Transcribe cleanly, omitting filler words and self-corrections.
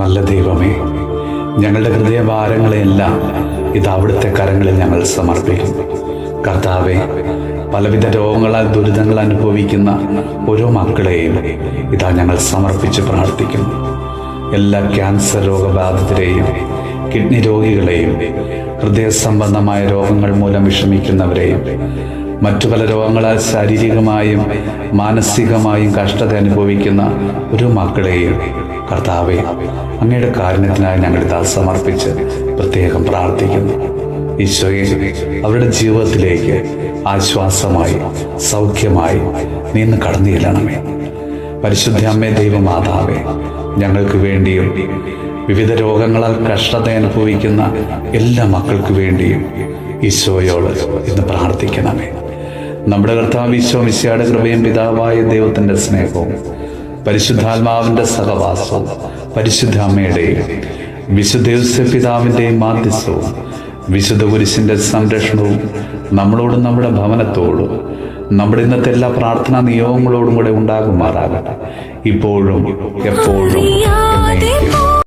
നല്ല ദൈവമേ, ഞങ്ങളുടെ ഹൃദയഭാരങ്ങളെയെല്ലാം ഇത് അവിടുത്തെ കരങ്ങളിൽ ഞങ്ങൾ സമർപ്പിക്കുന്നു. കർത്താവെ, പലവിധ രോഗങ്ങളാൽ ദുരിതങ്ങൾ അനുഭവിക്കുന്ന ഓരോ മക്കളെയും ഇതാ ഞങ്ങൾ സമർപ്പിച്ച് പ്രാർത്ഥിക്കുന്നു. എല്ലാ ക്യാൻസർ രോഗബാധിതരെയും, കിഡ്നി രോഗികളെയും, ഹൃദയ സംബന്ധമായ രോഗങ്ങൾ മൂലം വിഷമിക്കുന്നവരെയും, മറ്റു പല രോഗങ്ങളാൽ ശാരീരികമായും മാനസികമായും കഷ്ടത അനുഭവിക്കുന്ന ഒരു മക്കളെയും കർത്താവെ, അങ്ങയുടെ കാരുണ്യത്തിനായി ഞങ്ങളിതാ സമർപ്പിച്ച് പ്രത്യേകം പ്രാർത്ഥിക്കുന്നു. ഈശോയെ, അവരുടെ ജീവിതത്തിലേക്ക് ആശ്വാസമായി സൗഖ്യമായി നീ ഇന്ന് കടന്നു ചെല്ലണമേ. പരിശുദ്ധ അമ്മേ, ദൈവമാതാവേ, ഞങ്ങൾക്ക് വേണ്ടിയും വിവിധ രോഗങ്ങളാൽ കഷ്ടത അനുഭവിക്കുന്ന എല്ലാ മക്കൾക്ക് വേണ്ടിയും ഈശോയോട് ഇന്ന് പ്രാർത്ഥിക്കണമേ. നമ്മുടെ കർത്താവ് ഈശോ മിശിഹായുടെ കൃപയും പിതാവായ ദൈവത്തിൻ്റെ സ്നേഹവും പരിശുദ്ധാത്മാവിൻ്റെ സഹവാസവും പരിശുദ്ധ അമ്മയുടെയും വിശുദ്ധ യോസേപ്പ് പിതാവിൻ്റെയും മാധ്യസ്ഥവും വിശുദ്ധ കുരിശിൻ്റെ സംരക്ഷണവും നമ്മളോടും നമ്മുടെ ഭവനത്തോടും നമ്മുടെ ഇന്നത്തെ എല്ലാ പ്രാർത്ഥനാ നിയോഗങ്ങളോടും കൂടെ ഉണ്ടാകുമാറാകട്ടെ, ഇപ്പോഴും എപ്പോഴും എന്നേക്കും.